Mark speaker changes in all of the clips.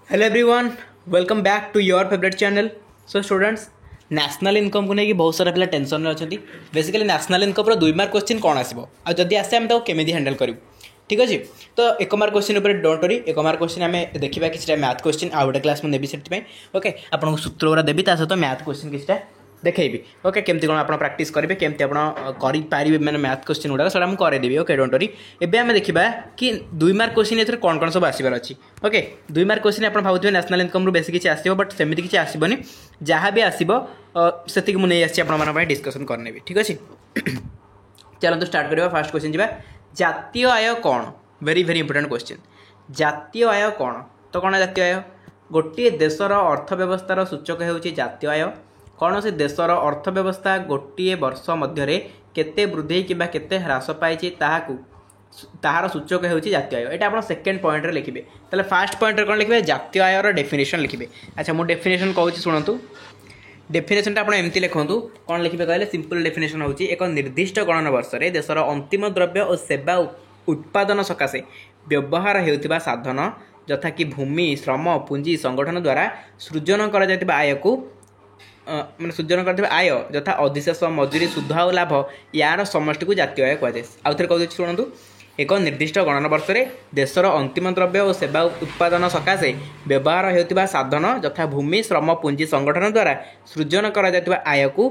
Speaker 1: Hello everyone, welcome back to your favourite channel. So students, national income को लेकिन बहुत सारा पिला टेंशन में अच्छा। बेसिकली नेशनल इनकम रो 2 मार्क क्वेश्चन कौन आसो आदि आसे आम केमी हैंडल करूँ। ठीक अच्छे, तो 1 मार्क क्वेश्चन उपर डोंट वरी। 1 मार्क क्वेश्चन आम देखा कि मैथ क्वेश्चन आउ गोटे क्लास मुझे से ओके आपको सूत्र गुरा देवी सहित मैथ क्वेश्चन किसी देखी ओके केमती कौन आप प्रैक्टिस करेंगे केमती आपरे मैंने मैथ क्वेश्चन गुड़ा सर मुझे करदेवी। Okay don't worry. एबे आम देखा कि 2 मार्क क्वेश्चन ये कौन कौन सब आसबार अच्छी। ओके 2 मार्क क्वेश्चन आप भावुए नेशनल इनकम बेस किसी आसो बट सेमती किसी आसबनी जहाँ भी आसो से मुझे आसी डिस्कसन करने। ठीक अच्छे, चलते स्टार्ट करवा। फास्ट क्वेश्चन जा जातीय आय कौन। Very very important question. जातीय आय कौन तो कौन जातीय आय गोटे देशर अर्थव्यवस्थार सूचक हो जातीय आय। कौन से देशर अर्थव्यवस्था गोटे वर्ष मध्य केते वृद्धि किंबा केते ह्रास पाई ताहार सूचक हो जातीय आय। यहाँ आप सेकेंड पॉइंट लिखिए। ताहले फास्ट पॉइंट कौन लिखिए जातीय आयर डेफिनेशन लिखिए। अच्छा मुझे डेफिनेशन कहूँ शुणु। डेफिनेशन आप एमती लिखु कौन लिखिए कहले सिंपल डेफिनेशन हूँ एक निर्दिष्ट गणन वर्ष में देशर अंतिम द्रव्य और सेवा उत्पादन सकाशे व्यवहार होता साधन यथा कि भूमि श्रम पुंजी संगठन द्वारा सृजन कर आय को मैंने सृजन कर आय यथा अधिशेष मजूरी सुध और लाभ यार समष्टि को जातीय आय कहुए। आउ थे कहते शुणु एक निर्दिष्ट गणन वर्ष में देशर अंतिम द्रव्य और सेवा उत्पादन सकाशे व्यवहार होता साधन यथा भूमि श्रम पुंजी संगठन द्वारा सृजन कर आय को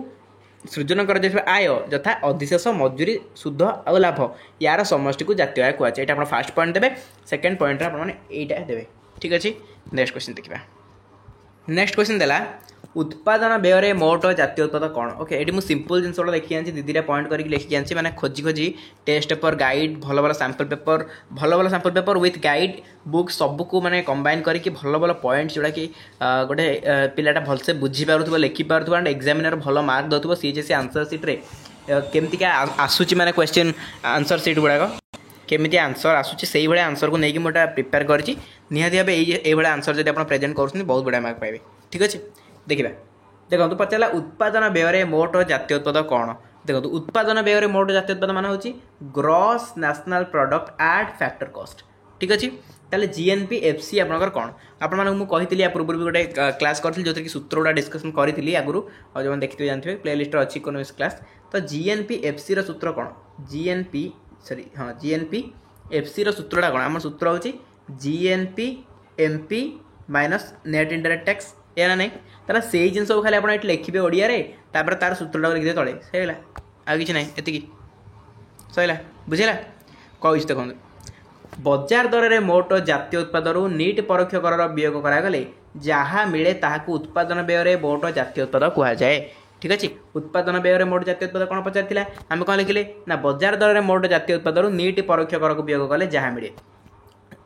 Speaker 1: आय यथा अधिशेष मजूरी सुध और लाभ यार समष्टि को जातीय आय कहुए। यहाँ आप फास्ट पॉइंट देवे, सेकेंड पॉइंट आपटा देवे। ठीक अच्छे, नेक्स्ट क्वेश्चन देखा। नेक्स्ट क्वेश्चन देला उत्पादन व्यय मोट जातीय उत्पाद कौन। ओके ये मुझे सिंपल जिन देखी आनी दीदी पॉइंट करके लिखिकी आनी मैंने खोजी खोजी टेस्ट पेपर गाइड भल भल sample paper with guide book सबको मैंने कंबाइन करके भल भल पॉइंट जोड़ा कि गोटे पिलाटा भलसे बुझी पारुथबो लिखि पारुथबो एंड एग्जामिनर भल मार्क दउथबो सीएचएससी आंसर सीट रे केमती आसूची मैंने क्वेश्चन आंसर सीट गुड़ाक केमी आंसर आसूची से भाई आंसर को लेकिन मोटा प्रिपेयर करी निहाती भाव ये आंसर जब आप प्रेजेंट कर बहुत बढ़िया मार्क पाइबे। ठीक अच्छे, देखा देखो पचारा उत्पादन व्यय मोट जातीय उत्पाद कौन। देखो उत्पादन व्यय मोट जातीय उत्पाद मान हूँ gross national product at factor cost. ठीक अच्छे, ताले जीएनपी एफसी आपंकर कौन आप कही या पूर्व भी गोटे क्लास करी जो कि सूत्र गुड़ा डिस्कसन करी आगुरी और जो देखते जानते प्ले लिस्ट अच्छी इकोनॉमिक्स क्लास। तो जीएनपी एफसी सूत्र कौन जीएनपी सॉरी हाँ जीएनपी एफसी सूत्रटा कौन आम सूत्र हूँ GNP MP minus net indirect tax या ना नहीं तार से जिन सब खाली आप लिखे ओडिया तार सूत्रटा लिखिदे तले सहीला आ कि ना ये सहीला बुझेगा कह देखो बजार दर में मोट जातीय उत्पाद नीट परोक्ष कर वियोग करागले जहाँ मिले ताकू उत्पादन व्यय मोट जातीय उत्पाद कहुए। ठीक अच्छे, उत्पादन व्यय मोट जातीय उत्पाद कौन पचार आम कौन लिखिले ना बजार दर में मोट जातीय उत्पाद नीट परोक्ष कर को वियोग कले जहाँ मिले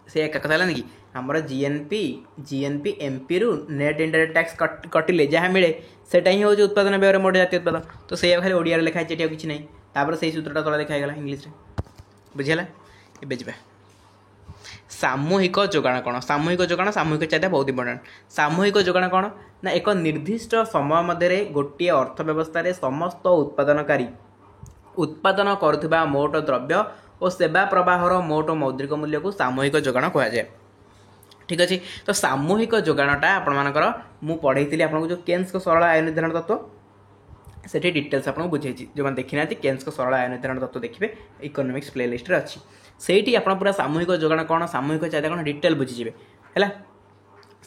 Speaker 1: से एक कथा है कि आमर जीएनपी एमपी रु नेट इनडायरेक्ट टैक्स कटिले जहाँ मिले सेटा ही हूँ उत्पादन व्यय मोट जातीय उत्पाद। तो से खाली ओडिया लिखाई किसी ना तापर से सूत्रटा तला देखागला इंग्लीश बुझेगा। ए जा सामूहिक जोगाण कौन। सामूहिक जोगाण सामूहिक चाहिए बहुत इंपोर्टेंट। सामूहिक जोगाण कौन ना एक निर्दिष्ट समय मध्य गोटे अर्थव्यवस्था समस्त उत्पादनकारी उत्पादन करुवा मोट द्रव्य और सेवा प्रवाहर मोट मौद्रिक मूल्य को सामूहिक जोगाण कहुए। ठीक अच्छे, तो सामूहिक जोगाणटा आपर मु पढ़ाई आपको जो केन्स को सरल आय निर्धारण तत्व से डिटेल्स आपको बुझे जो मैंने देखी ना केन्स को सरल आय निर्धारण तत्व देखिए इकोनॉमिक्स प्ले लिस्ट अच्छी से आप पूरा सामूहिक जोगाण कौन सामूहिक चाहिए कौन डिटेल बुझीजे है।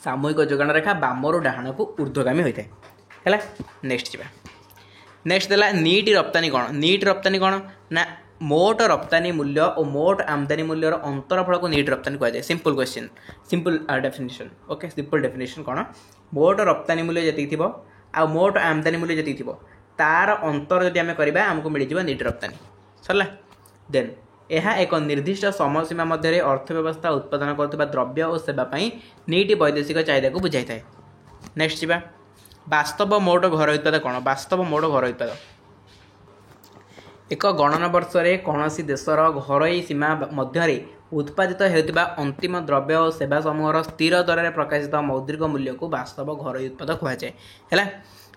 Speaker 1: सामूहिक जोगाण रेखा बामरू डाहाण को ऊर्ध्वगामी होता है। नेक्स्ट जा नेक्स्ट देला नीट रप्तानी कौन। नीट रप्तानी कौन ना मोट रप्तानी मूल्य और मोट आमदानी मूल्यर अंतरफल को नीट रप्तानी कहुए। Simple question simple definition. Okay simple definition कौन मोट रप्तानी मूल्य जी थी आ मोट आमदानी मूल्य जी थी तार अंतर जब आम करवा आमको मिल जाए नीट रप्तानी सरला। देन यह एक निर्दिष्ट समय सीमा मध्य अर्थव्यवस्था उत्पादन कर द्रव्य और सेवाई नीट वैदेशिक चाहिदा को बुझाई था। नेक्स्ट जा वास्तव मोट घर उत्पाद कौन। वास्तव मोट घर उत्पाद एक गणन वर्ष में कौन देशर घरोई सीमा मध्य उत्पादित होता अंतिम द्रव्य और सेवा समूहर स्थिर दर में प्रकाशित मौद्रिक मूल्य को वास्तव घरोई उत्पाद कहुए है।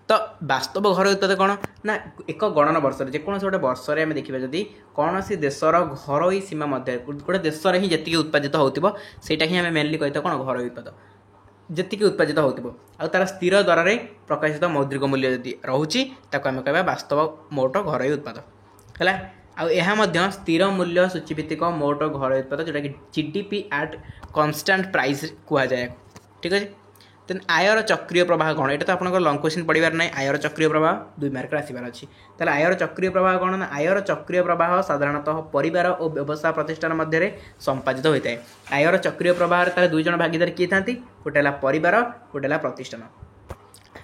Speaker 1: तो वास्तव घर उत्पाद कौन ना एक गणन वर्ष जेको गोटे वर्ष में आम देखा जदि कौन सी देशर घरोई सीमा मध्य गोटे देश ही जी उत्पादित होता ही आम मेनली कही था कौन घर उत्पाद ଯେତିକି ଉତ୍ପାଦିତ ହେଉଥିବ ଆଉ ତାର ସ୍ଥିର ଦରରେ ପ୍ରକାଶିତ ମୌଦ୍ରିକ ମୂଲ୍ୟ ଯଦି ରହୁଛି ତାକୁ ଆମେ କହିବା ବାସ୍ତବ ମୋଟ ଘରୋଇ ଉତ୍ପାଦ ହେଲା। ଆଉ ଏହା ମଧ୍ୟ ସ୍ଥିର ମୂଲ୍ୟ ସୂଚୀଭିତ୍ତିକ ମୋଟ ଘରୋଇ ଉତ୍ପାଦ ଯେଉଁଟାକି ଜିଡିପି ଆଟ୍ କନଷ୍ଟାଣ୍ଟ ପ୍ରାଇସ୍ କୁହାଯାଏ। ଠିକ୍ ଅଛି। ଦେନ୍ ଆୟର ଚକ୍ରୀୟ ପ୍ରବାହ କ'ଣ? ଏଇଟା ତ ଆପଣଙ୍କର ଲଙ୍ଗ କ୍ୱେଶ୍ଚିନ୍ ପଡ଼ିବାର ନାହିଁ। ଆୟର ଚକ୍ରୀୟ ପ୍ରବାହ 2 ମାର୍କରେ ଆସିବାର ଅଛି। ତାହେଲେ ଆୟର ଚକ୍ରୀୟ ପ୍ରବାହ କ'ଣ ନା ଆୟର ଚକ୍ରୀୟ ପ୍ରବାହ ସାଧାରଣତଃ ପରିବାର ଓ ବ୍ୟବସାୟ ପ୍ରତିଷ୍ଠାନ ମଧ୍ୟରେ ସମ୍ପାଦିତ ହୋଇଥାଏ। ଆୟର ଚକ୍ରୀୟ ପ୍ରବାହରେ ତାହେଲେ 2 ଜଣ ଭାଗିଦାର କିଏ ଥାନ୍ତି? ଗୋଟେ ହେଲା ପରିବାର, ଗୋଟେ ହେଲା ପ୍ରତିଷ୍ଠାନ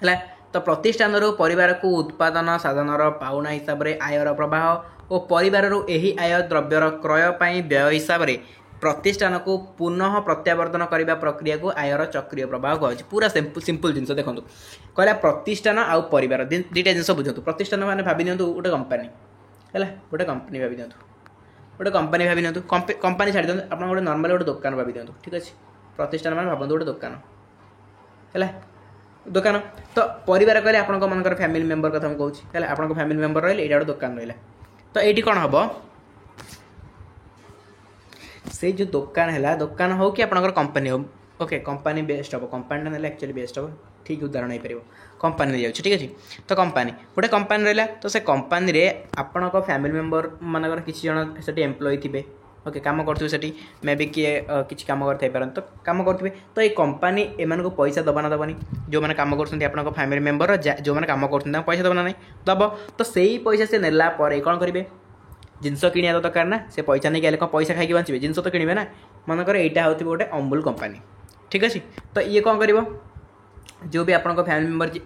Speaker 1: ହେଲା। ତ ପ୍ରତିଷ୍ଠାନରୁ ପରିବାରକୁ ଉତ୍ପାଦନ ସାଧନର ପାଉଣା ହିସାବରେ ଆୟର ପ୍ରବାହ ଓ ପରିବାରରୁ ଏହି ଆୟ ଦ୍ରବ୍ୟର କ୍ରୟ ପାଇଁ ବ୍ୟୟ ହିସାବରେ ପ୍ରତିଷ୍ଠାନକୁ ପୁନଃ ପ୍ରତ୍ୟାବର୍ତ୍ତନ କରିବା ପ୍ରକ୍ରିୟାକୁ ଆୟର ଚକ୍ରୀୟ ପ୍ରବାହ କୁହାଯାଉଛି। ପୁରା ସିମ୍ପଲ୍ ଜିନିଷ ଦେଖନ୍ତୁ କହିଲା ପ୍ରତିଷ୍ଠାନ ଆଉ ପରିବାର ଦୁଇଟା ଜିନିଷ ବୁଝନ୍ତୁ। ପ୍ରତିଷ୍ଠାନ ମାନେ ଭାବି ନିଅନ୍ତୁ ଗୋଟେ କମ୍ପାନୀ ହେଲା, ଗୋଟେ କମ୍ପାନୀ ଭାବି ଦିଅନ୍ତୁ, ଗୋଟେ କମ୍ପାନୀ ଭାବି ନିଅନ୍ତୁ, କମ୍ପାନୀ ଛାଡ଼ି ଦିଅନ୍ତୁ, ଆପଣ ଗୋଟେ ନର୍ମାଲି ଗୋଟେ ଦୋକାନ ଭାବି ଦିଅନ୍ତୁ। ଠିକ୍ ଅଛି। ପ୍ରତିଷ୍ଠାନ ମାନେ ଭାବନ୍ତୁ ଗୋଟେ ଦୋକାନ ହେଲା, ଦୋକାନ। ତ ପରିବାର କହିଲେ ଆପଣଙ୍କ ମନେକର ଫ୍ୟାମିଲି ମେମ୍ବର କଥା ମୁଁ କହୁଛି ହେଲା, ଆପଣଙ୍କ ଫ୍ୟାମିଲି ମେମ୍ବର ରହିଲେ ଏଇଟା ଗୋଟେ ଦୋକାନ ରହିଲା। ତ ଏଇଠି କ'ଣ ହେବ? ସେଇ ଯେଉଁ ଦୋକାନ ହେଲା, ଦୋକାନ ହେଉ କି ଆପଣଙ୍କର କମ୍ପାନୀ ହେଉ, ଓକେ କମ୍ପାନୀ ବେଷ୍ଟ ହେବ, କମ୍ପାନୀଟା ନେଲେ ଆକ୍ଚୁଆଲି ବେଷ୍ଟ ହେବ, ଠିକ୍ ଉଦାହରଣ ହେଇପାରିବ। କମ୍ପାନୀ ନେଇଯାଉଛି ଠିକ୍ ଅଛି। ତ କମ୍ପାନୀ ଗୋଟେ କମ୍ପାନୀ ରହିଲା, ତ ସେ କମ୍ପାନୀରେ ଆପଣଙ୍କ ଫ୍ୟାମିଲି ମେମ୍ବର ମାନଙ୍କର କିଛି ଜଣ ସେଠି ଏମ୍ପ୍ଲୟି ଥିବେ, ଓକେ କାମ କରୁଥିବେ ସେଠି, ମେ ବି କିଏ କିଛି କାମ କରିଥାଇପାରନ୍ତି, ତ କାମ କରୁଥିବେ। ତ ଏଇ କମ୍ପାନୀ ଏମାନଙ୍କୁ ପଇସା ଦେବା ନା ଦେବନି? ଯେଉଁମାନେ କାମ କରୁଛନ୍ତି ଆପଣଙ୍କ ଫ୍ୟାମିଲି ମେମ୍ବର ଯେଉଁମାନେ କାମ କରୁଛନ୍ତି ତାଙ୍କୁ ପଇସା ଦେବ ନା ନାହିଁ? ଦେବ। ତ ସେଇ ପଇସା ସେ ନେଲା ପରେ କ'ଣ କରିବେ? ଜିନିଷ କିଣିବା ଦରକାର ନା, ସେ ପଇସା ନେଇକି ଆଇଲେ କ'ଣ ପଇସା ଖାଇକି ବଞ୍ଚିବେ? ଜିନିଷ ତ କିଣିବେ ନା। ମନେକର ଏଇଟା ହେଉଥିବ ଗୋଟେ ଅମୁଲ କମ୍ପାନୀ, ଠିକ୍ ଅଛି। ତ ଇଏ କ'ଣ କରିବ? ଯେଉଁ ବି ଆପଣଙ୍କ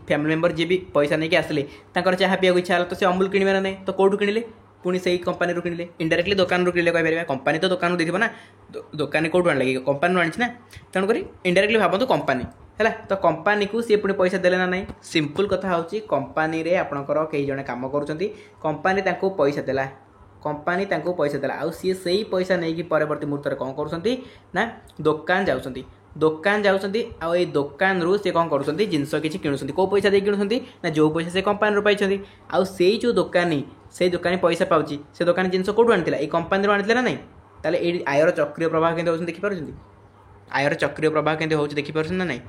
Speaker 1: ଫ୍ୟାମିଲି ମେମ୍ବର ଯିଏ ବି ପଇସା ନେଇକି ଆସିଲେ ତାଙ୍କର ଚାହା ପିଇବାକୁ ଇଚ୍ଛା ହେଲା, ତ ସେ ଅମୁଲ କିଣିବେ ନା ନାହିଁ? ତ କେଉଁଠୁ କିଣିଲେ? ପୁଣି ସେଇ କମ୍ପାନୀରୁ କିଣିଲେ, ଇନଡାଇରେକ୍ଟଲି ଦୋକାନରୁ କିଣିଲେ କହିପାରିବା। କମ୍ପାନୀ ତ ଦୋକାନରୁ ଦେଇଥିବ ନା, ଦୋକାନୀ କେଉଁଠୁ ଆଣିଲେ କି? କମ୍ପାନୀରୁ ଆଣିଛି ନା। ତେଣୁକରି ଇନଡାଇରେକ୍ଟଲି ଭାବନ୍ତୁ କମ୍ପାନୀ ହେଲା। ତ କମ୍ପାନୀକୁ ସିଏ ପୁଣି ପଇସା ଦେଲେ ନା ନାହିଁ? ସିମ୍ପଲ୍ କଥା ହେଉଛି କମ୍ପାନୀରେ ଆପଣଙ୍କର କେହି ଜଣେ କାମ କରୁଛନ୍ତି, କମ୍ପାନୀ ତାଙ୍କୁ ପଇସା ଦେଲା, କମ୍ପାନୀ ତାଙ୍କୁ ପଇସା ଦେଲା, ଆଉ ସିଏ ସେଇ ପଇସା ନେଇକି ପରବର୍ତ୍ତୀ ମୁହୂର୍ତ୍ତରେ କ'ଣ କରୁଛନ୍ତି ନା ଦୋକାନ ଯାଉଛନ୍ତି, ଆଉ ଏଇ ଦୋକାନରୁ ସେ କ'ଣ କରୁଛନ୍ତି? ଜିନିଷ କିଛି କିଣୁଛନ୍ତି। କେଉଁ ପଇସା ଦେଇ କିଣୁଛନ୍ତି? ନା ଯେଉଁ ପଇସା ସେ କମ୍ପାନୀରୁ ପାଇଛନ୍ତି। ଆଉ ସେଇ ଯେଉଁ ଦୋକାନୀ, ସେଇ ଦୋକାନୀ ପଇସା ପାଉଛି, ସେ ଦୋକାନୀ ଜିନିଷ କେଉଁଠୁ ଆଣିଥିଲା? ଏଇ କମ୍ପାନୀରୁ ଆଣିଥିଲା ନା ନାହିଁ? ତାହେଲେ ଏଇ ଆୟର ଚକ୍ରୀୟ ପ୍ରବାହ କେମିତି ହେଉଛନ୍ତି ଦେଖିପାରୁଛନ୍ତି? ଆୟର ଚକ୍ରୀୟ ପ୍ରବାହ କେମିତି ହେଉଛି ଦେଖିପାରୁଛନ୍ତି ନା ନାହିଁ?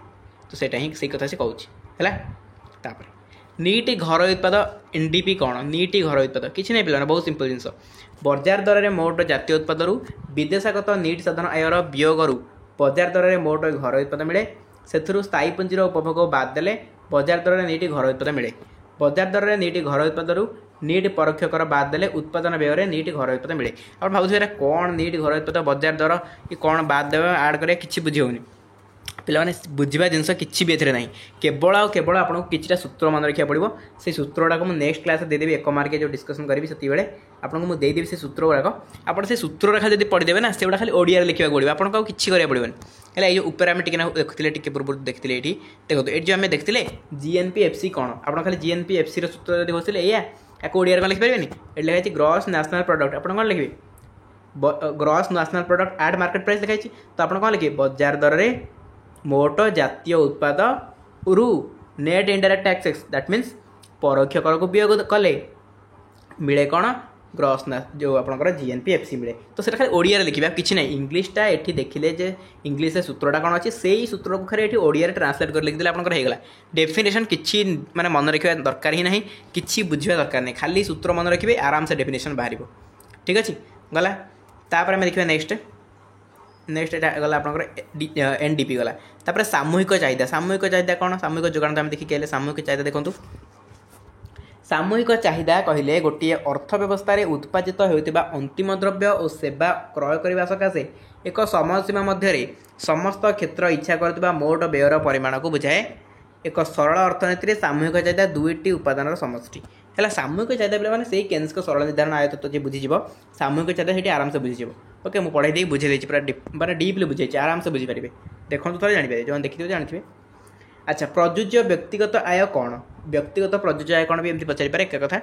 Speaker 1: ତ ସେଇଟା ହିଁ ସେଇ କଥା ସେ କହୁଛି ହେଲା। ତାପରେ ନିଟ୍ ଘରୋଇ ଉତ୍ପାଦ ଏନ୍ଡିପି କ'ଣ? ନିଟ୍ ଘରୋଇ ଉତ୍ପାଦ କିଛି ନାହିଁ ପିଲାମାନେ, ବହୁତ ସିମ୍ପଲ୍ ଜିନିଷ। ବଜାର ଦରରେ ମୋଟ ଜାତୀୟ ଉତ୍ପାଦରୁ ବିଦେଶାଗତ ନିଟ୍ ସାଧନ ଆୟର ବିୟୋଗରୁ ବଜାର ଦରରେ ମୋଟ ଘରୋଇ ଉତ୍ପାଦ ମିଳେ। ସେଥିରୁ ସ୍ଥାୟୀ ପୁଞ୍ଜିର ଉପଭୋଗ ବାଦ ଦେଲେ ବଜାର ଦରରେ ନିଟ୍ ଘରୋଇ ଉତ୍ପାଦ ମିଳେ। ବଜାର ଦରରେ ନିଟ୍ ଘରୋଇ ଉତ୍ପାଦରୁ ନିଟ୍ ପରୋକ୍ଷ କର ବାଦ ଦେଲେ ଉତ୍ପାଦନ ବ୍ୟୟରେ ନିଟ୍ ଘରୋଇ ଉତ୍ପାଦ ମିଳେ। ଆପଣ ଭାବୁଥିବେ ଏଇଟା କ'ଣ ନିଟ୍ ଘରୋଇ ଉତ୍ପାଦ ବଜାର ଦର କି କ'ଣ ବାଦ ଦେବା ଆଡ଼୍ କରିବା, କିଛି ବୁଝି ହେଉନି। ପିଲାମାନେ ବୁଝିବା ଜିନିଷ କିଛି ବି ଏଥିରେ ନାହିଁ, କେବଳ ଆଉ କେବଳ ଆପଣଙ୍କୁ କିଛିଟା ସୂତ୍ର ମନେ ରଖିବାକୁ ପଡ଼ିବ। ସେଇ ସୂତ୍ରଗୁଡ଼ାକ ମୁଁ ନେକ୍ସଟ କ୍ଲାସ୍ରେ ଦେଇଦେବି, 1 ମାର୍କିଆ ଯେଉଁ ଡିସ୍କସନ୍ କରିବି ସେତିକିବେଳେ ଆପଣଙ୍କୁ ମୁଁ ଦେଇଦେବି ସେ ସୂତ୍ର ଗୁଡ଼ାକ। ଆପଣ ସେ ସୂତ୍ର ରେଖା ଯଦି ପଢ଼ିଦେବେ ନା, ସେଗୁଡ଼ା ଖାଲି ଓଡ଼ିଆରେ ଲେଖିବାକୁ ପଡ଼ିବ, ଆପଣଙ୍କୁ ଆଉ କିଛି କରିବାକୁ ପଡ଼ିବନି ହେଲା। ଏଇ ଯେଉଁ ଉପରେ ଆମେ ଟିକେ ଦେଖୁଥିଲେ, ଟିକେ ପୂର୍ବରୁ ଦେଖିଥିଲେ, ଏଇଠି ଦେଖନ୍ତୁ, ଏଇଠି ଯେଉଁ ଆମେ ଦେଖିଥିଲେ GNPFC କ'ଣ, ଆପଣ ଖାଲି GNPFCର ସୂତ୍ର ଯଦି ବସିଲେ ଏଇଆ, ୟାକୁ ଓଡ଼ିଆରେ କ'ଣ ଲେଖିପାରିବେନି? ଏଠି ଲେଖା ହେଇଛି ଗ୍ରସ୍ ନ୍ୟାସନାଲ୍ ପ୍ରଡ଼କ୍ଟ, ଆପଣ କ'ଣ ଲେଖିବେ? Gross national product at market price ଲେଖା ହେଇଛି, ତ ଆପଣ କ'ଣ ଲେଖିବେ? ବଜାର ଦରରେ ମୋଟ ଜାତୀୟ ଉତ୍ପାଦରୁ net indirect taxes, that means ପରୋକ୍ଷ କରକୁ ବିୟୋଗ କଲେ ମିଳେ କ'ଣ? ଗ୍ରସ୍ ଯେଉଁ ଆପଣଙ୍କର GNPFC ମିଳେ। ତ ସେଇଟା ଖାଲି ଓଡ଼ିଆରେ ଲେଖିବେ, ଆଉ କିଛି ନାହିଁ। ଇଂଲିଶଟା ଏଠି ଦେଖିଲେ ଯେ ଇଂଲିଶରେ ସୂତ୍ରଟା କ'ଣ ଅଛି, ସେଇ ସୂତ୍ରକୁ ଖାଲି ଏଠି ଓଡ଼ିଆରେ ଟ୍ରାନ୍ସଲେଟ୍ କରି ଲେଖିଦେଲେ ଆପଣଙ୍କର ହେଇଗଲା। ଡେଫିନେସନ୍ କିଛି ମାନେ ମନେ ରଖିବା ଦରକାର ହିଁ ନାହିଁ, କିଛି ବୁଝିବା ଦରକାର ନାହିଁ, ଖାଲି ସୂତ୍ର ମନେ ରଖିବେ, ଆରାମସେ ଡେଫିନେସନ୍ ବାହାରିବ। ଠିକ୍ ଅଛି, ଗଲା। ତାପରେ ଆମେ ଦେଖିବା ନେକ୍ସଟ ଏଇଟା ଗଲା ଆପଣଙ୍କର NDP ଗଲା। ତାପରେ ସାମୂହିକ ଚାହିଦା। ସାମୂହିକ ଚାହିଦା କ'ଣ? ସାମୂହିକ ଯୋଗାଣ ତ ଆମେ ଦେଖିକି ଆସିଲେ। ସାମୂହିକ ଚାହିଦା ଦେଖନ୍ତୁ, ସାମୂହିକ ଚାହିଦା କହିଲେ ଗୋଟିଏ ଅର୍ଥ ବ୍ୟବସ୍ଥାରେ ଉତ୍ପାଦିତ ହେଉଥିବା ଅନ୍ତିମ ଦ୍ରବ୍ୟ ଓ ସେବା କ୍ରୟ କରିବା ସକାଶେ ଏକ ସମୟସୀମା ମଧ୍ୟରେ ସମସ୍ତ କ୍ଷେତ୍ର ଇଚ୍ଛା କରୁଥିବା ମୋଟ ବ୍ୟୟର ପରିମାଣକୁ ବୁଝାଏ। ଏକ ସରଳ ଅର୍ଥନୀତିରେ ସାମୂହିକ ଚାହିଦା 2ଟି ଉପାଦାନର ସମଷ୍ଟି ହେଲା। ସାମୂହିକ ଚାହିଦା ପିଲାମାନେ ସେଇ କେନ୍ସଙ୍କ ସରଳ ନିର୍ଦ୍ଧାରଣ ଆୟତତ୍ତ୍ୱ ଯିଏ ବୁଝିଯିବ, ସାମୂହିକ ଚାହିଦା ସେଇଠି ଆରାମସେ ବୁଝିଯିବ। ଓକେ, ମୁଁ ପଢ଼େଇ ଦେଇକି ବୁଝେଇ ଦେଇଛି, ପୁରା ଡିପ୍ଲି ବୁଝେଇଛି, ଆରାମସେ ବୁଝିପାରିବେ। ଦେଖନ୍ତୁ ଥରେ ଜାଣିପାରିବେ, ଯେଉଁମାନେ ଦେଖିଥିବେ ଜାଣିଥିବେ। ଆଚ୍ଛା, ପ୍ରଯୁଜ୍ୟ ବ୍ୟକ୍ତିଗତ ଆୟ କ'ଣ? ବ୍ୟକ୍ତିଗତ ପ୍ରଯୁଜ୍ୟ ଆୟ କ'ଣ ବି ଏମିତି ପଚାରିପାରେ ଏକା କଥା।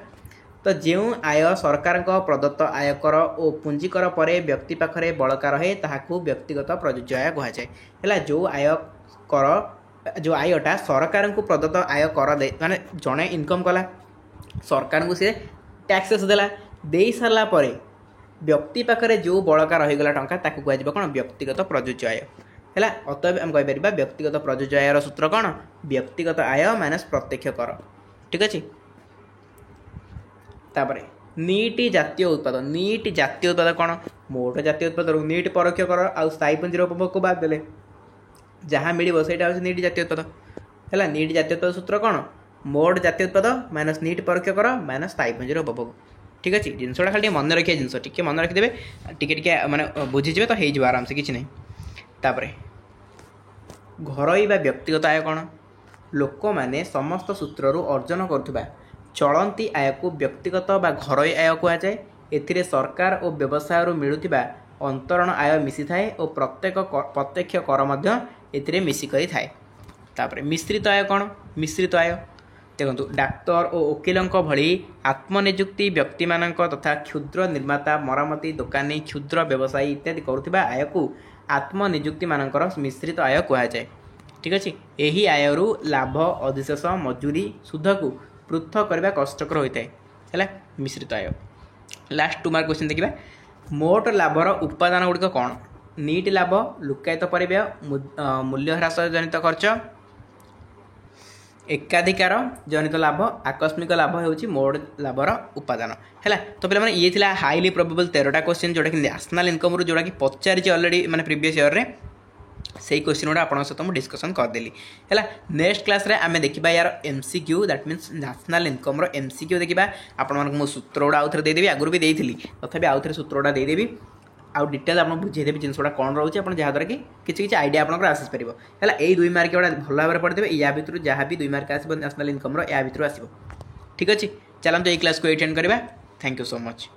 Speaker 1: ତ ଯେଉଁ ଆୟ ସରକାରଙ୍କ ପ୍ରଦତ୍ତ ଆୟକର ଓ ପୁଞ୍ଜିକର ପରେ ବ୍ୟକ୍ତି ପାଖରେ ବଳକା ରହେ ତାହାକୁ ବ୍ୟକ୍ତିଗତ ପ୍ରଯୁଜ୍ୟ ଆୟ କୁହାଯାଏ ହେଲା। ଯେଉଁ ଆୟଟା ସରକାରଙ୍କୁ ପ୍ରଦତ୍ତ ଆୟକର ମାନେ ଜଣେ ଇନକମ୍ କଲା, ସରକାରଙ୍କୁ ସେ ଟ୍ୟାକ୍ସେସ୍ ଦେଲା, ଦେଇ ସାରିଲା ପରେ ବ୍ୟକ୍ତି ପାଖରେ ଯେଉଁ ବଳକା ରହିଗଲା ଟଙ୍କା ତାକୁ କୁହାଯିବ କ'ଣ? ବ୍ୟକ୍ତିଗତ ପ୍ରଯୁଜ୍ୟ ଆୟ है अतएव आम कहीपर व्यक्तिगत प्रयोज्य आयर सूत्र कौन व्यक्तिगत आय माइनस प्रत्यक्ष कर ठीक अच्छे तापर नीट जातीय उत्पाद कौन मोट जातीय उत्पाद नीट परोक्ष कर आउ स्थायी पुंजीर उपभोग को बाद देले जहाँ मिल से नीट जातीय उत्पाद है नीट जातीय उत्पाद सूत्र कौन मोट जातीय उत्पाद माइनस नीट परोक्ष कर माइनस स्थायी पुंजीर उपभोग ठीक अच्छे जिनसा खाली मन रखिया जिनस टी मन रखिदे टी माने बुझीजे तो हो आराम से किसी नहीं तापर घरोई बा व्यक्तिगत आय कौन लोक मैंने समस्त सूत्रु अर्जन करुवा चलती आय को व्यक्तिगत बा घरोई आय कहुए एथिरे सरकार और व्यवसाय मिलुथिबा अंतरण आय मिसी थाए और प्रत्येक प्रत्यक्ष कर मध्य एथिरे मिसी करी थाए तापर मिश्रित आय कौन मिश्रित आय देखो डाक्तर और वकिलों भली आत्मनिजुक्ति व्यक्ति मानक तथा क्षुद्र निर्माता मरामती दुकानी क्षुद्र व्यवसायी इत्यादि करुथिबा आय को आत्मनिजुक्ति मानकर मिश्रित आय कहुए ठीक अच्छे यही आयरु लाभ अधिशेष मजूरी सुध को पृथक करने कष्टकर होता है मिश्रित आय लास्ट 2 मार्क क्वेश्चन देखा मोट लाभर उपादान गुड़िक कौन नीट लाभ लुकायित परिव्यय मूल्य ह्रास जनित खर्च एकाधिकार जनित लाभ आकस्मिक लाभ होची मोट लाभर उपादान है तो पे ये थिला हाईली प्रोबेबल 13टा क्वेश्चन जोटा कि नेशनल इनकम जोटा कि पचारि ऑलरेडी माने प्रीवियस ईयर रे से क्वेश्चन गुड़ा आपन सहित मुझे डिस्कसन करदेली है नेक्स्ट क्लास रे आमे देखिबा यार MCQ that means national income रो एमसीक्यू देखिबा आपन मन को सूत्र गुड़ा आउथरे दे देबी आगुर भी देइथिली तथापि आउथरे सूत्र गुड़ा दे देबी आउ डिटेल आपन बुझे देबी जिनस गुड़ा कोन रहउची आपन जहा द्वारा कि किछि आइडिया आपन आसीस परिबो है ए 2 मार्क गुड़ा भल भाबरे पढ़ देबे या भितरु जहा भी 2 मार्क आसीबो नेशनल इनकम रो या भितरु आसीबो ठीक अछि चलम तो ए क्लास को अटेंड करबा थैंक यू सो मच।